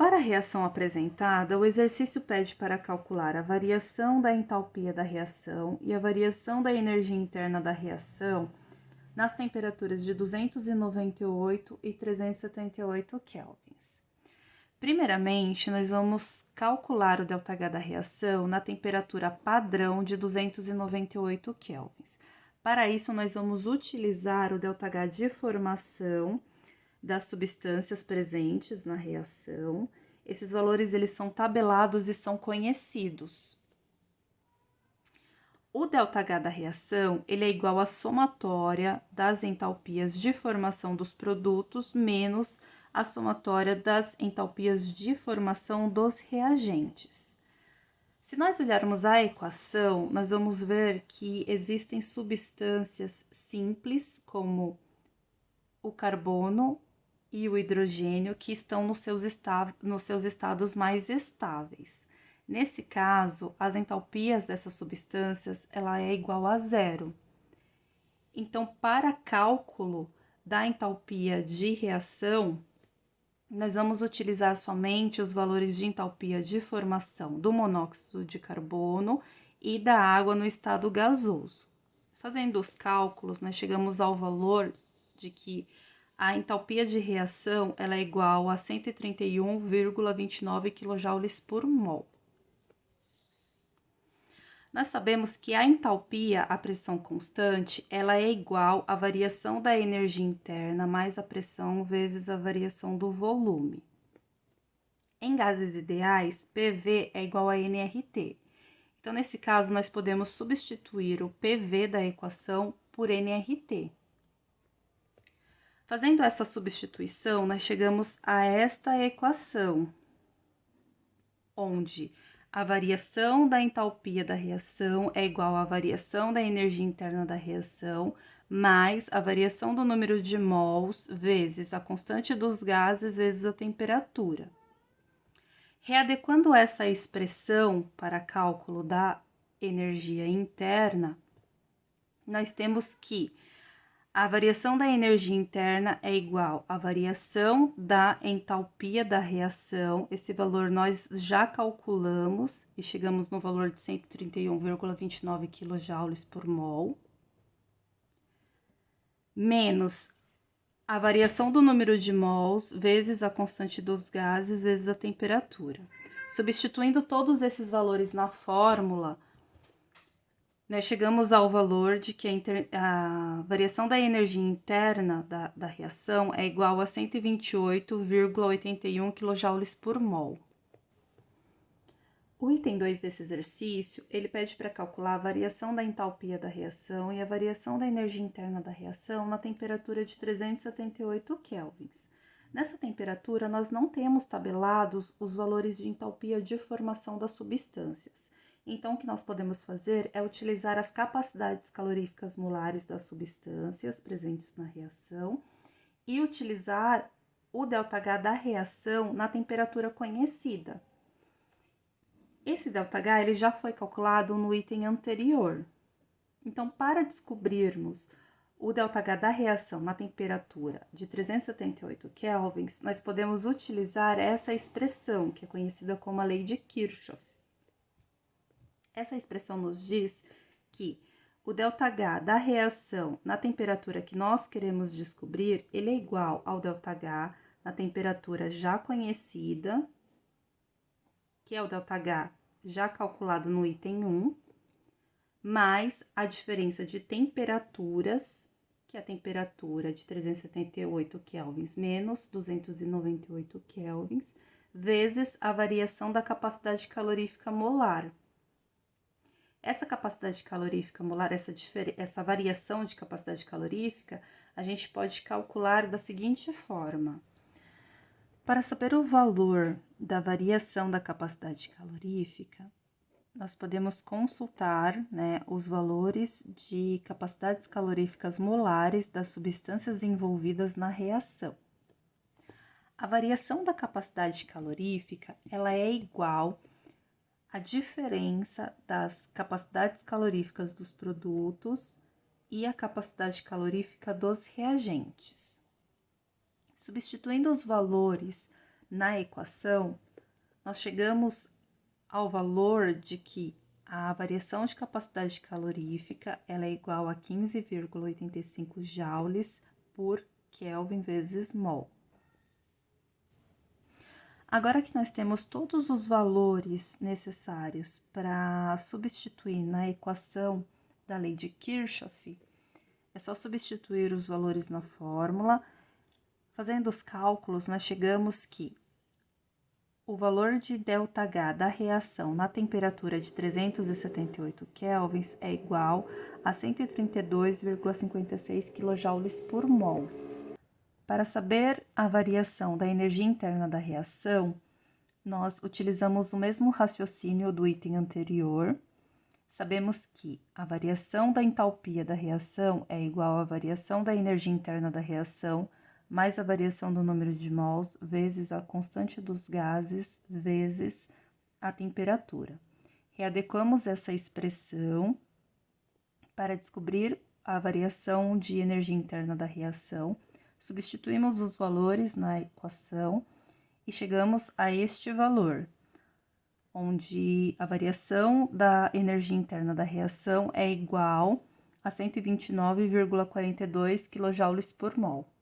Para a reação apresentada, o exercício pede para calcular a variação da entalpia da reação e a variação da energia interna da reação nas temperaturas de 298 e 378 kelvins. Primeiramente, nós vamos calcular o ΔH da reação na temperatura padrão de 298 kelvins. Para isso, nós vamos utilizar o ΔH de formação das substâncias presentes na reação. Esses valores eles são tabelados e são conhecidos. O ΔH da reação ele é igual à somatória das entalpias de formação dos produtos menos a somatória das entalpias de formação dos reagentes. Se nós olharmos a equação, nós vamos ver que existem substâncias simples, como o carbono e o hidrogênio, que estão nos seus estados mais estáveis. Nesse caso, as entalpias dessas substâncias ela é igual a zero. Então, para cálculo da entalpia de reação, nós vamos utilizar somente os valores de entalpia de formação do monóxido de carbono e da água no estado gasoso. Fazendo os cálculos, nós chegamos ao valor de que a entalpia de reação ela é igual a 131,29 kJ por mol. Nós sabemos que a entalpia, a pressão constante, ela é igual à variação da energia interna mais a pressão vezes a variação do volume. Em gases ideais, PV é igual a nRT. Então, nesse caso, nós podemos substituir o PV da equação por nRT. Fazendo essa substituição, nós chegamos a esta equação, onde a variação da entalpia da reação é igual à variação da energia interna da reação, mais a variação do número de mols vezes a constante dos gases vezes a temperatura. Readequando essa expressão para cálculo da energia interna, nós temos que a variação da energia interna é igual à variação da entalpia da reação. Esse valor nós já calculamos e chegamos no valor de 131,29 kJ por mol, menos a variação do número de mols vezes a constante dos gases vezes a temperatura. Substituindo todos esses valores na fórmula, nós chegamos ao valor de que a variação da energia interna da reação é igual a 128,81 kJ por mol. O item 2 desse exercício, ele pede para calcular a variação da entalpia da reação e a variação da energia interna da reação na temperatura de 378 kelvins. Nessa temperatura, nós não temos tabelados os valores de entalpia de formação das substâncias. Então, o que nós podemos fazer é utilizar as capacidades caloríficas molares das substâncias presentes na reação e utilizar o ΔH da reação na temperatura conhecida. Esse ΔH ele já foi calculado no item anterior. Então, para descobrirmos o ΔH da reação na temperatura de 378 kelvins, nós podemos utilizar essa expressão, que é conhecida como a lei de Kirchhoff. Essa expressão nos diz que o ΔH da reação na temperatura que nós queremos descobrir, ele é igual ao ΔH na temperatura já conhecida, que é o ΔH já calculado no item 1, mais a diferença de temperaturas, que é a temperatura de 378 kelvins menos 298 kelvins, vezes a variação da capacidade calorífica molar. Essa capacidade calorífica molar, essa variação de capacidade calorífica, a gente pode calcular da seguinte forma. Para saber o valor da variação da capacidade calorífica, nós podemos consultar, os valores de capacidades caloríficas molares das substâncias envolvidas na reação. A variação da capacidade calorífica, ela é igual a diferença das capacidades caloríficas dos produtos e a capacidade calorífica dos reagentes. Substituindo os valores Na equação, nós chegamos ao valor de que a variação de capacidade calorífica ela é igual a 15,85 joules por Kelvin vezes mol. Agora que nós temos todos os valores necessários para substituir na equação da lei de Kirchhoff, é só substituir os valores na fórmula. Fazendo os cálculos, nós chegamos que o valor de ΔH da reação na temperatura de 378 kelvins é igual a 132,56 kJ por mol. Para saber a variação da energia interna da reação, nós utilizamos o mesmo raciocínio do item anterior. Sabemos que a variação da entalpia da reação é igual à variação da energia interna da reação mais a variação do número de mols vezes a constante dos gases vezes a temperatura. Readequamos essa expressão para descobrir a variação de energia interna da reação, substituímos os valores na equação e chegamos a este valor, onde a variação da energia interna da reação é igual a 129,42 kJ por mol.